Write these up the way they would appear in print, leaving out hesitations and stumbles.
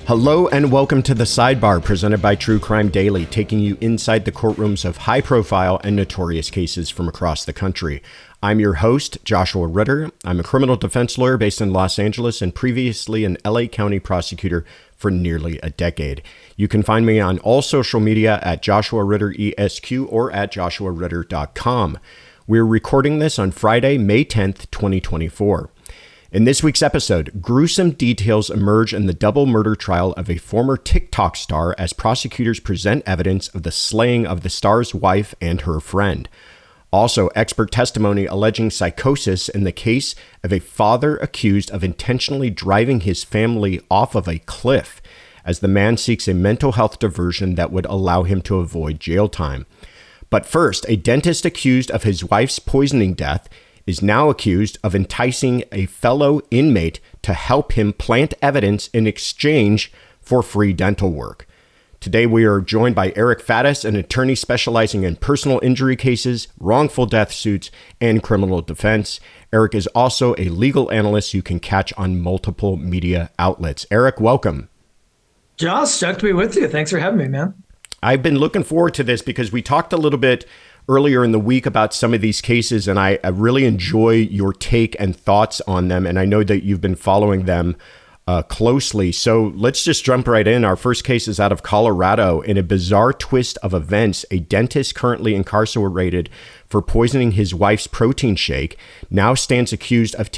Hello and welcome to the Sidebar, presented by True Crime Daily, taking you inside the courtrooms of high-profile and notorious cases from across the country. I'm your host, Joshua Ritter. I'm a criminal defense lawyer based in Los Angeles and previously an LA County prosecutor for nearly a decade. You can find me on all social media at Joshua Ritter ESQ or at joshuaritter.com. We're recording this on Friday, May 10th, 2024. In this week's episode, gruesome details emerge in the double murder trial of a former TikTok star as prosecutors present evidence of the slaying of the star's wife and her friend. Also, expert testimony alleging psychosis in the case of a father accused of intentionally driving his family off of a cliff, as the man seeks a mental health diversion that would allow him to avoid jail time. But first, a dentist accused of his wife's poisoning death is now accused of enticing a fellow inmate to help him plant evidence in exchange for free dental work. Today, we are joined by Eric Faddis, an attorney specializing in personal injury cases, wrongful death suits, and criminal defense. Eric is also a legal analyst you can catch on multiple media outlets. Eric, welcome. Josh, stoked to be with you. Thanks for having me, man. I've been looking forward to this because we talked a little bit earlier in the week about some of these cases, and I really enjoy your take and thoughts on them, and I know that you've been following them closely. So let's just jump right in. Our first case is out of Colorado. In a bizarre twist of events, a dentist currently incarcerated for poisoning his wife's protein shake now stands accused of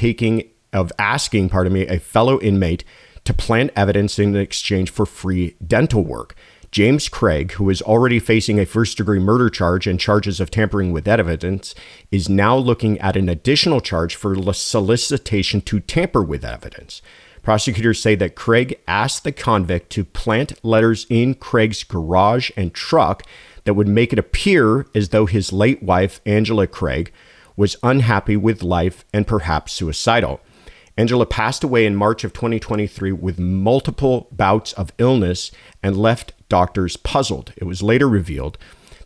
asking a fellow inmate to plant evidence in exchange for free dental work. James Craig, who is already facing a first-degree murder charge and charges of tampering with evidence, is now looking at an additional charge for solicitation to tamper with evidence. Prosecutors say that Craig asked the convict to plant letters in Craig's garage and truck that would make it appear as though his late wife, Angela Craig, was unhappy with life and perhaps suicidal. Angela passed away in March of 2023 with multiple bouts of illness and left doctors puzzled. It was later revealed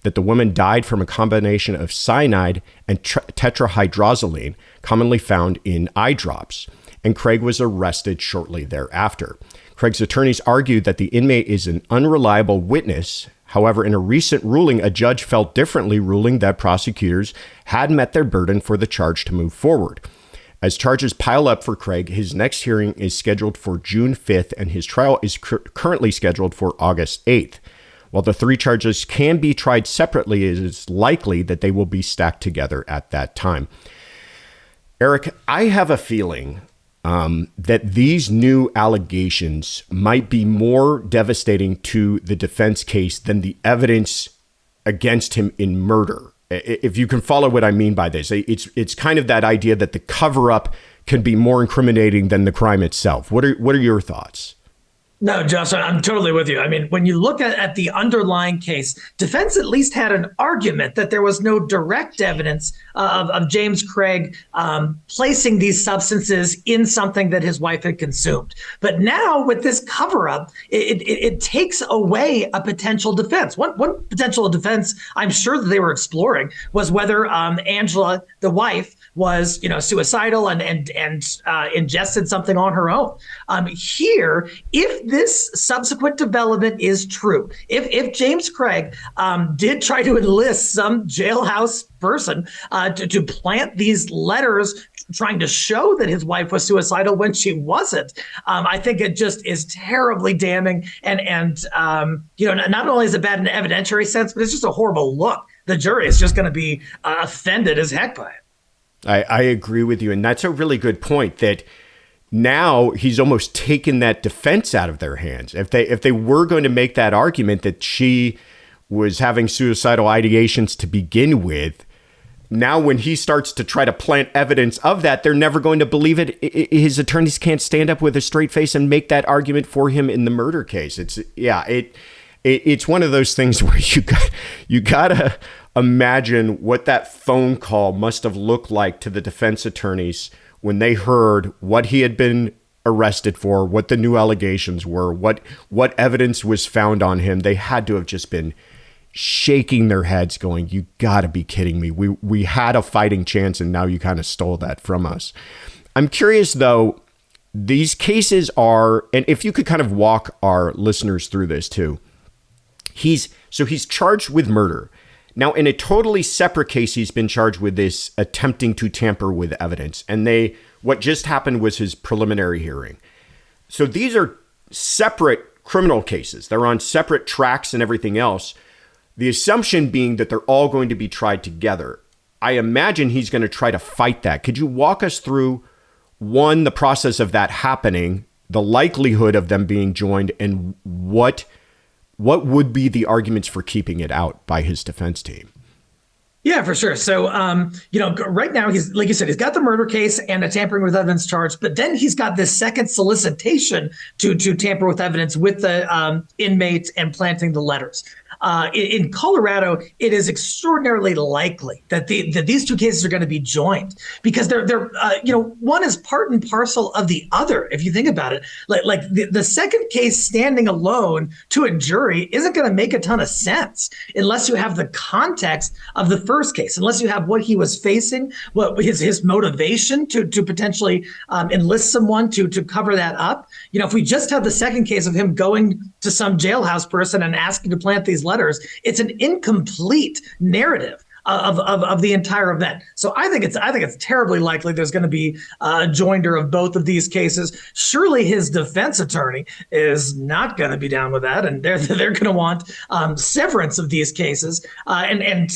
that the woman died from a combination of cyanide and tetrahydrozoline, commonly found in eye drops, and Craig was arrested shortly thereafter. Craig's attorneys argued that the inmate is an unreliable witness. However, in a recent ruling, a judge felt differently, ruling that prosecutors had met their burden for the charge to move forward. As charges pile up for Craig, his next hearing is scheduled for June 5th, and his trial is currently scheduled for August 8th. While the three charges can be tried separately, it is likely that they will be stacked together at that time. Eric, I have a feeling that these new allegations might be more devastating to the defense case than the evidence against him in murder. If you can follow what I mean by this, it's kind of that idea that the cover-up can be more incriminating than the crime itself. What are your thoughts? No, Josh, I'm totally with you. I mean, when you look at the underlying case, defense at least had an argument that there was no direct evidence of James Craig placing these substances in something that his wife had consumed. But now with this cover-up, it takes away a potential defense. One potential defense I'm sure that they were exploring was whether Angela, the wife, was suicidal and ingested something on her own. Here, if this subsequent development is true, if James Craig did try to enlist some jailhouse person to plant these letters trying to show that his wife was suicidal when she wasn't, I think it just is terribly damning. And not only is it bad in an evidentiary sense, but it's just a horrible look. The jury is just going to be offended as heck by it. I agree with you. And that's a really good point, that now he's almost taken that defense out of their hands. If they were going to make that argument that she was having suicidal ideations to begin with, now when he starts to try to plant evidence of that, they're never going to believe it. His attorneys can't stand up with a straight face and make that argument for him in the murder case. It's one of those things where you gotta imagine what that phone call must have looked like to the defense attorneys when they heard what he had been arrested for, what the new allegations were, what evidence was found on him. They had to have just been shaking their heads going, you gotta be kidding me. We had a fighting chance and now you kind of stole that from us. I'm curious though, these cases are, and if you could kind of walk our listeners through this too. He's charged with murder. Now, in a totally separate case, he's been charged with this attempting to tamper with evidence. And what just happened was his preliminary hearing. So these are separate criminal cases. They're on separate tracks and everything else. The assumption being that they're all going to be tried together. I imagine he's going to try to fight that. Could you walk us through, one, the process of that happening, the likelihood of them being joined, and what would be the arguments for keeping it out by his defense team? Yeah, for sure. So, right now, he's, like you said, he's got the murder case and a tampering with evidence charge, but then he's got this second solicitation to tamper with evidence with the inmates and planting the letters. In Colorado, it is extraordinarily likely that these two cases are going to be joined because they're one is part and parcel of the other. If you think about it, like the second case standing alone to a jury isn't going to make a ton of sense unless you have the context of the first case, unless you have what he was facing, what his motivation to potentially enlist someone to cover that up. If we just have the second case of him going to some jailhouse person and asking to plant these letters, it's an incomplete narrative of the entire event. So I think it's terribly likely there's going to be a joinder of both of these cases. Surely his defense attorney is not going to be down with that, and they're going to want severance of these cases, and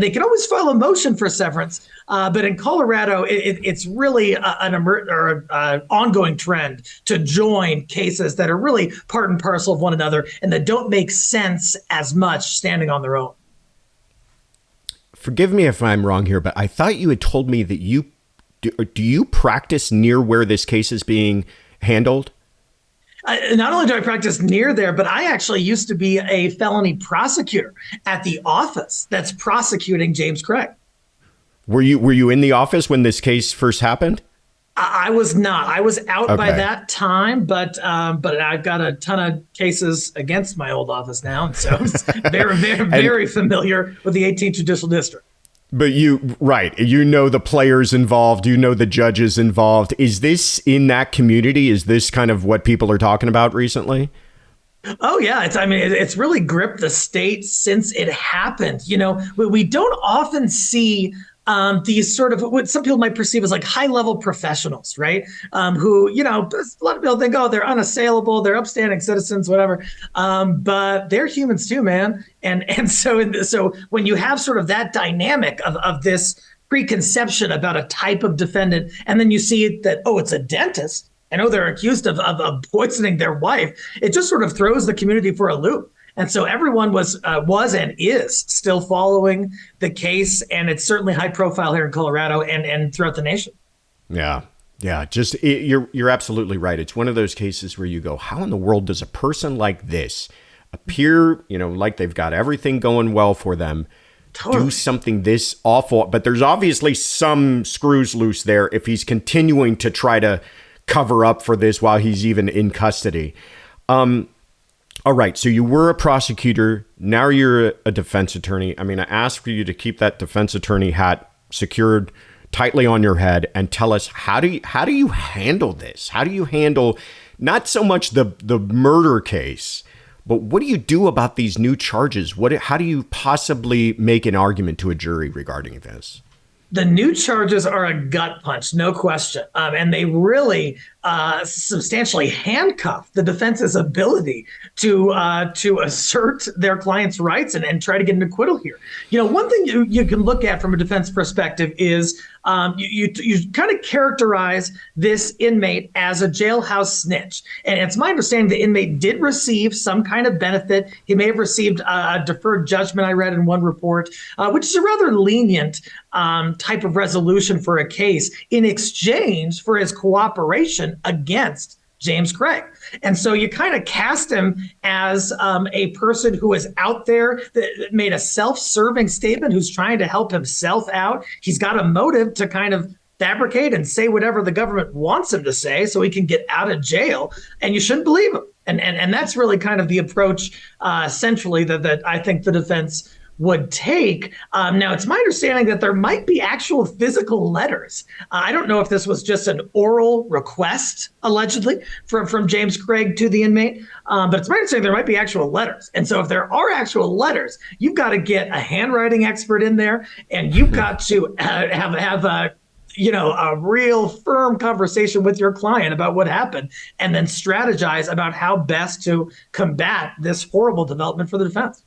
they can always file a motion for severance. But in Colorado, it's really an ongoing trend to join cases that are really part and parcel of one another and that don't make sense as much standing on their own. Forgive me if I'm wrong here, but I thought you had told me that do you practice near where this case is being handled? Not only do I practice near there, but I actually used to be a felony prosecutor at the office that's prosecuting James Craig. Were you in the office when this case first happened? I was not. I was out by that time, but I've got a ton of cases against my old office now, so I'm very familiar with the 18th Judicial District. But you know the players involved, you know the judges involved. Is this in that community? Is this kind of what people are talking about recently? Oh, yeah. It's really gripped the state since it happened. We don't often see these sort of what some people might perceive as like high-level professionals, right? Who, a lot of people think, oh, they're unassailable, they're upstanding citizens, whatever. But they're humans too, man. And so when you have sort of that dynamic of this preconception about a type of defendant, and then you see that, oh, it's a dentist, and oh, they're accused of poisoning their wife, it just sort of throws the community for a loop. And so everyone was and is still following the case, and it's certainly high profile here in Colorado and throughout the nation. Yeah. You're absolutely right. It's one of those cases where you go, how in the world does a person like this appear, like they've got everything going well for them, do something this awful? But there's obviously some screws loose there if he's continuing to try to cover up for this while he's even in custody. All right. So you were a prosecutor. Now you're a defense attorney. I asked for you to keep that defense attorney hat secured tightly on your head and tell us, how do you handle this? How do you handle not so much the murder case, but what do you do about these new charges? How do you possibly make an argument to a jury regarding this? The new charges are a gut punch, no question. And they really substantially handcuff the defense's ability to assert their client's rights and try to get an acquittal here. One thing you can look at from a defense perspective is you kind of characterize this inmate as a jailhouse snitch. And it's my understanding the inmate did receive some kind of benefit. He may have received a deferred judgment, I read in one report, which is a rather lenient type of resolution for a case in exchange for his cooperation against James Craig. And so you kind of cast him as a person who is out there that made a self-serving statement, who's trying to help himself out. He's got a motive to kind of fabricate and say whatever the government wants him to say so he can get out of jail. And you shouldn't believe him. And that's really kind of the approach centrally that I think the defense would take. Now, it's my understanding that there might be actual physical letters. I don't know if this was just an oral request, allegedly, from James Craig to the inmate, but it's my understanding there might be actual letters. And so if there are actual letters, you've got to get a handwriting expert in there, and you've got to have a real firm conversation with your client about what happened, and then strategize about how best to combat this horrible development for the defense.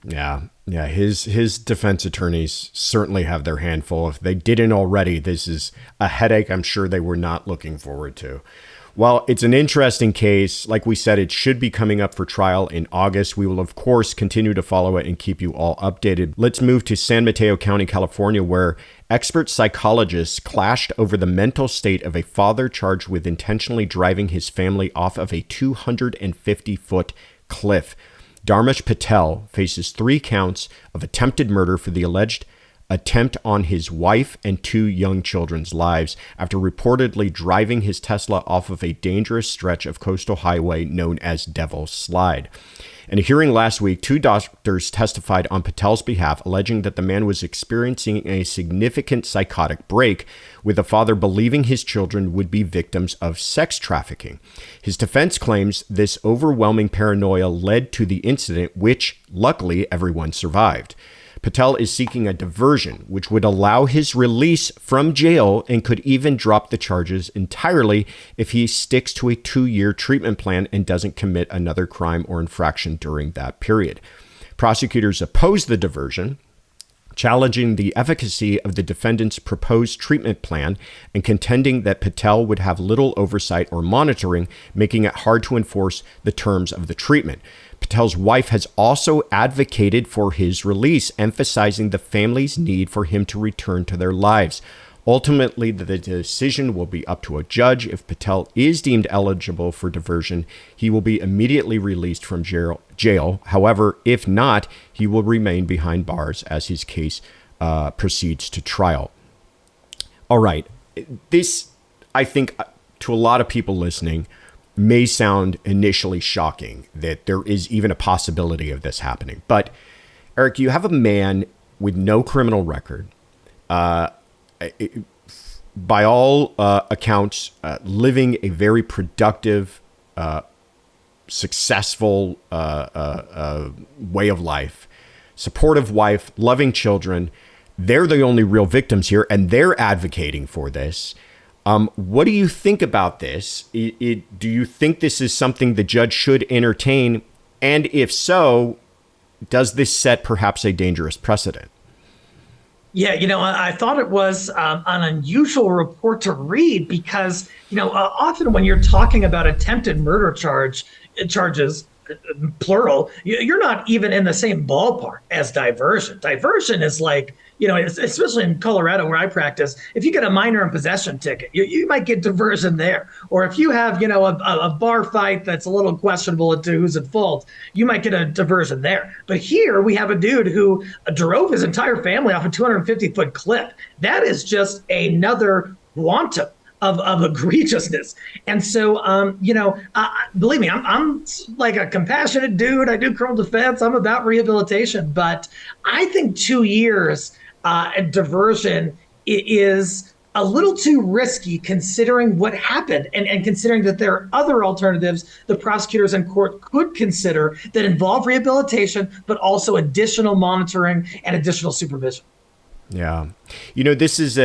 Yeah. Yeah. His defense attorneys certainly have their handful. If they didn't already, this is a headache I'm sure they were not looking forward to. Well, it's an interesting case. Like we said, it should be coming up for trial in August. We will, of course, continue to follow it and keep you all updated. Let's move to San Mateo County, California, where expert psychologists clashed over the mental state of a father charged with intentionally driving his family off of a 250-foot cliff. Dharmesh Patel faces 3 counts of attempted murder for the alleged attempt on his wife and 2 young children's lives after reportedly driving his Tesla off of a dangerous stretch of coastal highway known as Devil's Slide. In a hearing last week, 2 doctors testified on Patel's behalf, alleging that the man was experiencing a significant psychotic break, with the father believing his children would be victims of sex trafficking. His defense claims this overwhelming paranoia led to the incident, which, luckily, everyone survived. Patel is seeking a diversion, which would allow his release from jail and could even drop the charges entirely if he sticks to a 2-year treatment plan and doesn't commit another crime or infraction during that period. Prosecutors oppose the diversion, challenging the efficacy of the defendant's proposed treatment plan and contending that Patel would have little oversight or monitoring, making it hard to enforce the terms of the treatment. Patel's wife has also advocated for his release, emphasizing the family's need for him to return to their lives. Ultimately, the decision will be up to a judge. If Patel is deemed eligible for diversion, he will be immediately released from jail. However, if not, he will remain behind bars as his case proceeds to trial. All right. This, I think, to a lot of people listening, may sound initially shocking that there is even a possibility of this happening. But, Eric, you have a man with no criminal record, by all accounts, living a very productive, successful way of life, supportive wife, loving children. They're the only real victims here, and they're advocating for this. What do you think about this? Do you think this is something the judge should entertain? And if so, does this set perhaps a dangerous precedent? Yeah, I thought it was an unusual report to read because, often when you're talking about attempted murder charges, plural, you're not even in the same ballpark as diversion. Diversion is like, especially in Colorado where I practice, if you get a minor in possession ticket, you might get diversion there. Or if you have, a bar fight that's a little questionable as to who's at fault, you might get a diversion there. But here we have a dude who drove his entire family off a 250-foot cliff. That is just another quantum of egregiousness. And so, believe me, I'm like a compassionate dude. I do criminal defense. I'm about rehabilitation. But I think 2 years at diversion is a little too risky considering what happened and considering that there are other alternatives the prosecutors in court could consider that involve rehabilitation, but also additional monitoring and additional supervision. Yeah. This is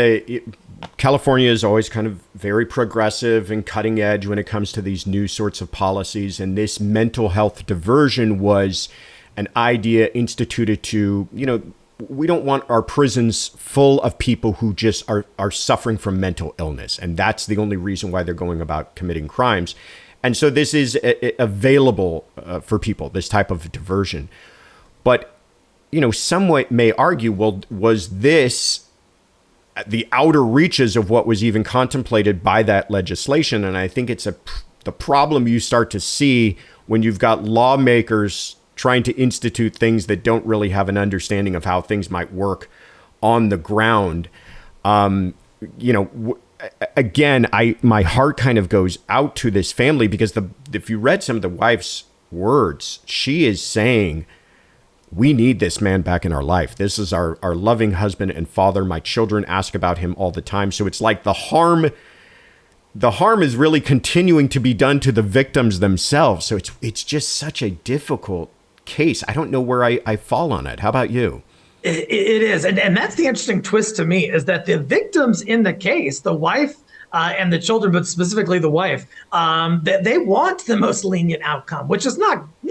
California is always kind of very progressive and cutting edge when it comes to these new sorts of policies. And this mental health diversion was an idea instituted to, we don't want our prisons full of people who just are suffering from mental illness. And that's the only reason why they're going about committing crimes. And so this is available for people, this type of diversion. But, some may argue, well, was this the outer reaches of what was even contemplated by that legislation? And I think it's the problem you start to see when you've got lawmakers trying to institute things that don't really have an understanding of how things might work on the ground. Again, my heart kind of goes out to this family because if you read some of the wife's words, she is saying, we need this man back in our life. This is our loving husband and father. My children ask about him all the time. So it's like the harm is really continuing to be done to the victims themselves. So it's just such a difficult case. I don't know where I fall on it. How about you? It is. And that's the interesting twist to me, is that the victims in the case, the wife and the children, but specifically the wife, they want the most lenient outcome, which is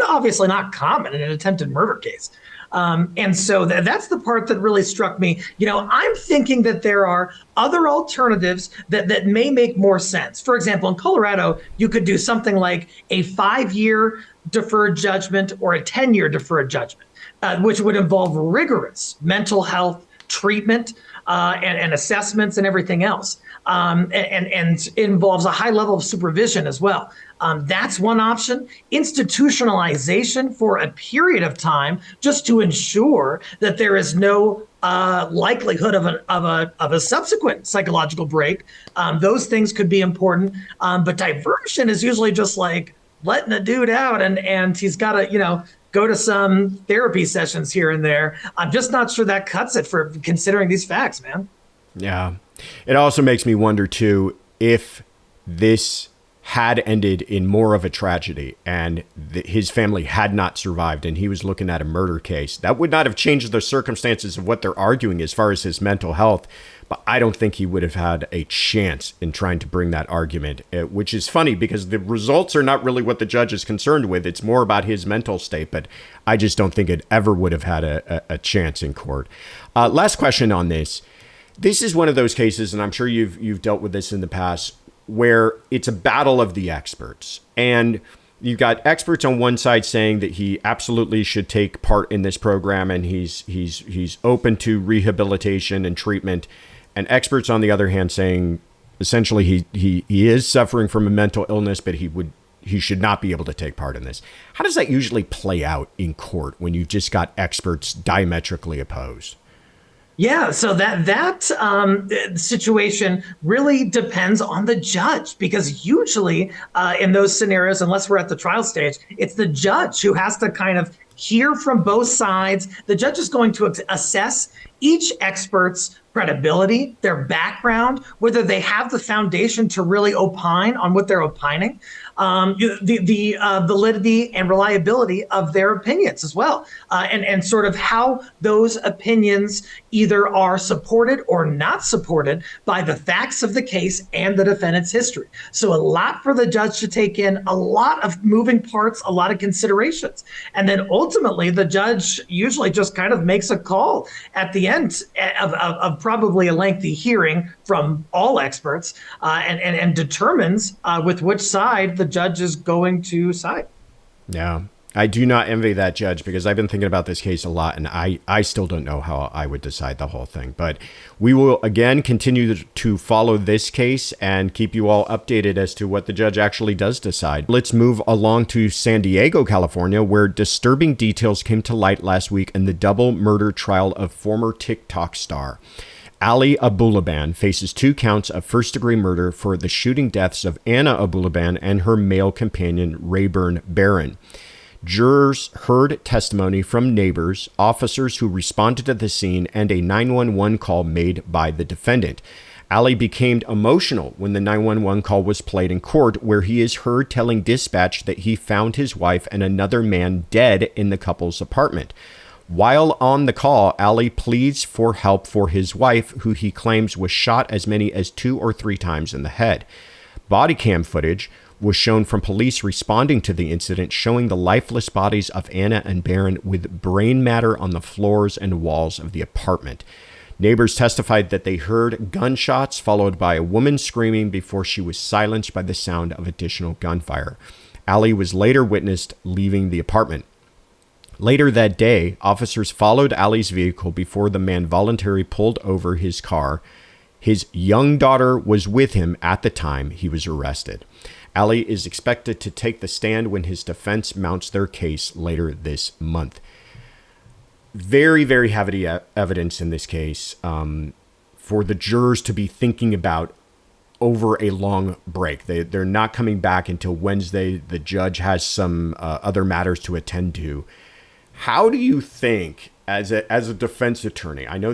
obviously not common in an attempted murder case. And so that's the part that really struck me. I'm thinking that there are other alternatives that may make more sense. For example, in Colorado, you could do something like a 5-year deferred judgment or a 10-year deferred judgment, which would involve rigorous mental health treatment and assessments and everything else. And involves a high level of supervision as well. That's one option. Institutionalization for a period of time, just to ensure that there is no likelihood of a subsequent psychological break. Those things could be important. But diversion is usually just like letting a dude out, and he's got to, go to some therapy sessions here and there. I'm just not sure that cuts it for considering these facts, man. Yeah. It also makes me wonder, too, if this had ended in more of a tragedy and his family had not survived and he was looking at a murder case, that would not have changed the circumstances of what they're arguing as far as his mental health. But I don't think he would have had a chance in trying to bring that argument, which is funny because the results are not really what the judge is concerned with. It's more about his mental state. But I just don't think it ever would have had a chance in court. Last question on this. This is one of those cases, and I'm sure you've dealt with this in the past, where it's a battle of the experts. And you've got experts on one side saying that he absolutely should take part in this program and he's open to rehabilitation and treatment. And experts on the other hand saying essentially he is suffering from a mental illness, but he should not be able to take part in this. How does that usually play out in court when you've just got experts diametrically opposed? Yeah, so that situation really depends on the judge, because usually in those scenarios, unless we're at the trial stage, it's the judge who has to kind of hear from both sides. The judge is going to assess each expert's credibility, their background, whether they have the foundation to really opine on what they're opining, the validity and reliability of their opinions as well, and sort of how those opinions either are supported or not supported by the facts of the case and the defendant's history. So a lot for the judge to take in, a lot of moving parts, a lot of considerations. And then ultimately, the judge usually just kind of makes a call at the end of probably a lengthy hearing from all experts, and determines with which side the judge is going to side. Yeah. I do not envy that judge, because I've been thinking about this case a lot, and I still don't know how I would decide the whole thing. But we will, again, continue to follow this case and keep you all updated as to what the judge actually does decide. Let's move along to San Diego, California, where disturbing details came to light last week in the double murder trial of former TikTok star. Ali Abulaban faces 2 counts of first-degree murder for the shooting deaths of Anna Abulaban and her male companion, Rayburn Barron. Jurors heard testimony from neighbors, officers who responded to the scene, and a 911 call made by the defendant. Ali became emotional when the 911 call was played in court, where he is heard telling dispatch that he found his wife and another man dead in the couple's apartment. While on the call, Ali pleads for help for his wife, who he claims was shot as many as 2 or 3 times in the head. Body cam footage was shown from police responding to the incident, showing the lifeless bodies of Anna and Barron with brain matter on the floors and walls of the apartment. Neighbors testified that they heard gunshots followed by a woman screaming before she was silenced by the sound of additional gunfire. Ali was later witnessed leaving the apartment. Later that day, officers followed Ali's vehicle before the man voluntarily pulled over his car. His young daughter was with him at the time he was arrested. Ali is expected to take the stand when his defense mounts their case later this month. Very, very heavy evidence in this case for the jurors to be thinking about over a long break. They're not coming back until Wednesday. The judge has some other matters to attend to. How do you think, as a defense attorney, I know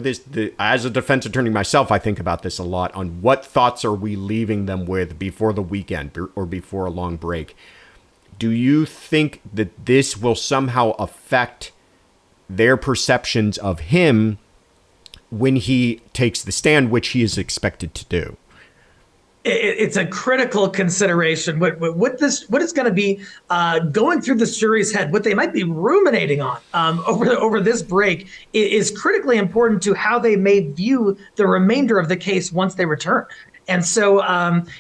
as a defense attorney myself, I think about this a lot, on what thoughts are we leaving them with before the weekend or before a long break? Do you think that this will somehow affect their perceptions of him when he takes the stand, which he is expected to do? It's a critical consideration. What is going to be going through this jury's head, what they might be ruminating on over this break, is critically important to how they may view the remainder of the case once they return. And so,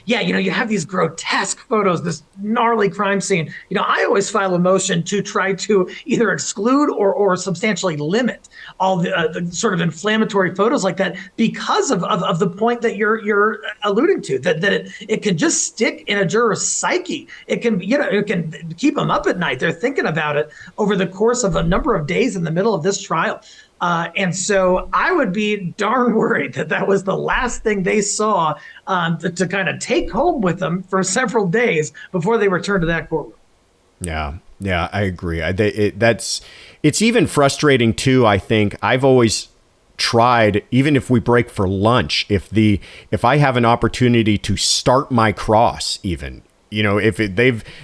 you have these grotesque photos, this gnarly crime scene. I always file a motion to try to either exclude or substantially limit all the sort of inflammatory photos like that because of the point that you're alluding to, that it can just stick in a juror's psyche. It can keep them up at night. They're thinking about it over the course of a number of days in the middle of this trial. And so I would be darn worried that was the last thing they saw to kind of take home with them for several days before they return to that courtroom. Yeah, I agree. It's even frustrating too. I think I've always tried, even if we break for lunch, if I have an opportunity to start my cross, even, if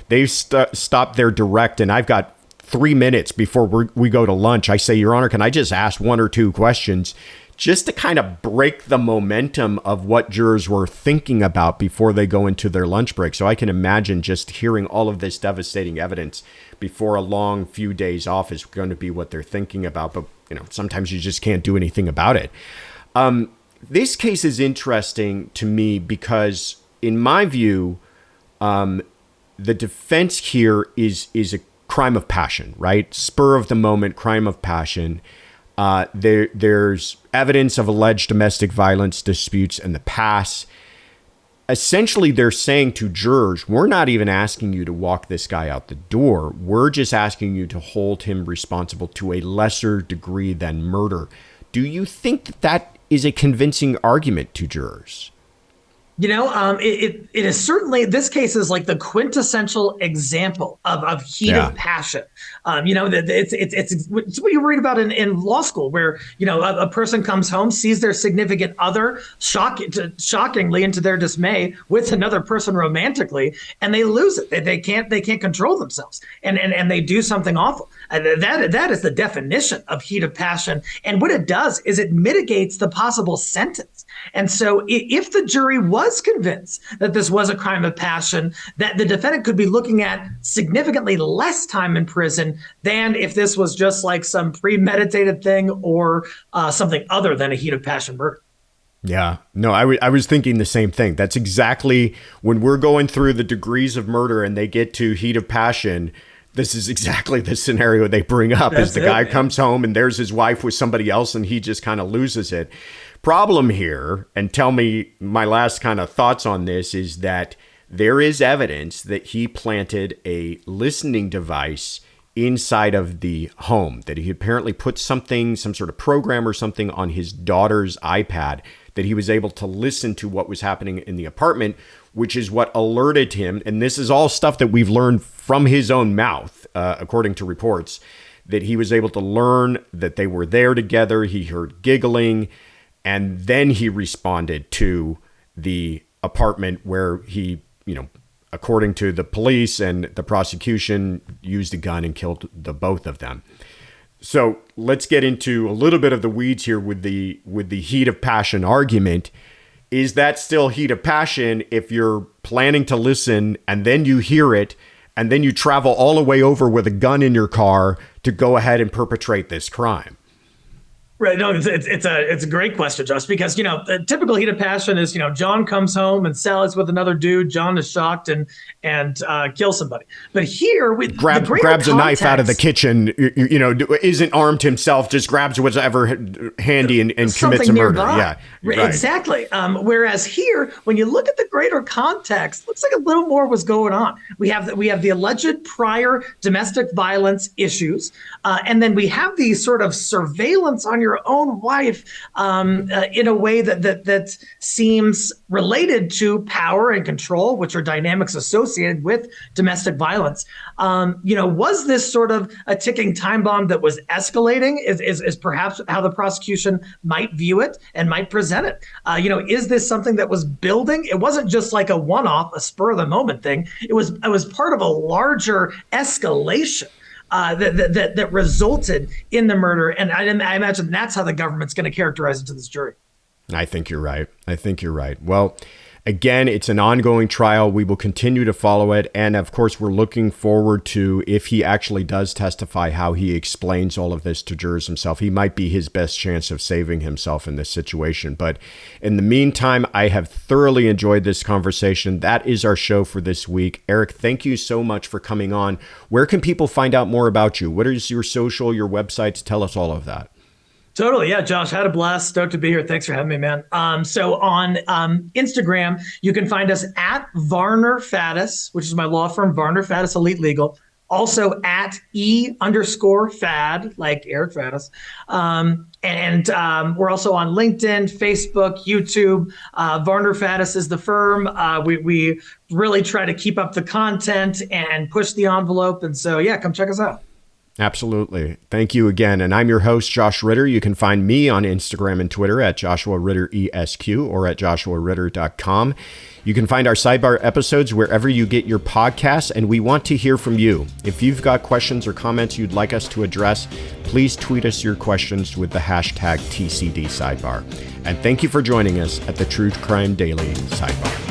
they've stopped their direct and I've got 3 minutes before we go to lunch, I say, Your Honor, can I just ask one or two questions just to kind of break the momentum of what jurors were thinking about before they go into their lunch break? So I can imagine just hearing all of this devastating evidence before a long few days off is going to be what they're thinking about. But, sometimes you just can't do anything about it. This case is interesting to me because, in my view, the defense here is a crime of passion, right? Spur of the moment, crime of passion. There's evidence of alleged domestic violence disputes in the past. Essentially, they're saying to jurors, we're not even asking you to walk this guy out the door. We're just asking you to hold him responsible to a lesser degree than murder. Do you think that is a convincing argument to jurors? It is certainly, this case is like the quintessential example of heat of passion. It's what you read about in law school, where, a person comes home, sees their significant other, shockingly and to their dismay, with another person romantically, and they lose it. They can't control themselves, and they do something awful. That is the definition of heat of passion. And what it does is it mitigates the possible sentence. And so if the jury was convinced that this was a crime of passion, that the defendant could be looking at significantly less time in prison than if this was just like some premeditated thing or something other than a heat of passion murder. Yeah, no, I was thinking the same thing. That's exactly when we're going through the degrees of murder and they get to heat of passion. This is exactly the scenario they bring up. Is the guy comes home and there's his wife with somebody else and he just kind of loses it. Problem here, and tell me my last kind of thoughts on this, is that there is evidence that he planted a listening device inside of the home, that he apparently put some sort of program or something on his daughter's iPad, that he was able to listen to what was happening in the apartment, which is what alerted him. And this is all stuff that we've learned from his own mouth, according to reports, that he was able to learn that they were there together. He heard giggling. And then he responded to the apartment where he, according to the police and the prosecution, used a gun and killed the both of them. So let's get into a little bit of the weeds here with the heat of passion argument. Is that still heat of passion if you're planning to listen and then you hear it and then you travel all the way over with a gun in your car to go ahead and perpetrate this crime? Right. No, it's a great question, Josh, because, the typical heat of passion is, John comes home and Sally's with another dude. John is shocked and kills somebody. But here, with grabs a knife out of the kitchen, isn't armed himself, just grabs whatever handy and commits a murder. Nearby. Yeah, right. Exactly. Whereas here, when you look at the greater context, looks like a little more was going on. We have the alleged prior domestic violence issues, and then we have the sort of surveillance on your your own wife in a way that seems related to power and control, which are dynamics associated with domestic violence. Was this sort of a ticking time bomb that was escalating? Is perhaps how the prosecution might view it and might present it. Is this something that was building? It wasn't just like a one-off, a spur of the moment thing. It was part of a larger escalation that resulted in the murder. And I imagine that's how the government's going to characterize it to this jury. I think you're right. Well, again, it's an ongoing trial. We will continue to follow it. And of course, we're looking forward to, if he actually does testify, how he explains all of this to jurors himself. He might be his best chance of saving himself in this situation. But in the meantime, I have thoroughly enjoyed this conversation. That is our show for this week. Eric, thank you so much for coming on. Where can people find out more about you? What is your social, your websites? Tell us all of that. Totally. Yeah, Josh, had a blast. Stoked to be here. Thanks for having me, man. So on Instagram, you can find us at Varner Faddis, which is my law firm, Varner Faddis Elite Legal. Also at E_Fad, like Eric Faddis. And we're also on LinkedIn, Facebook, YouTube. Varner Faddis is the firm. We really try to keep up the content and push the envelope. And so, yeah, come check us out. Absolutely. Thank you again. And I'm your host, Josh Ritter. You can find me on Instagram and Twitter at Joshua Ritter ESQ or at joshuaritter.com. You can find our Sidebar episodes wherever you get your podcasts, and we want to hear from you. If you've got questions or comments you'd like us to address, please tweet us your questions with the hashtag TCD Sidebar. And thank you for joining us at the True Crime Daily Sidebar.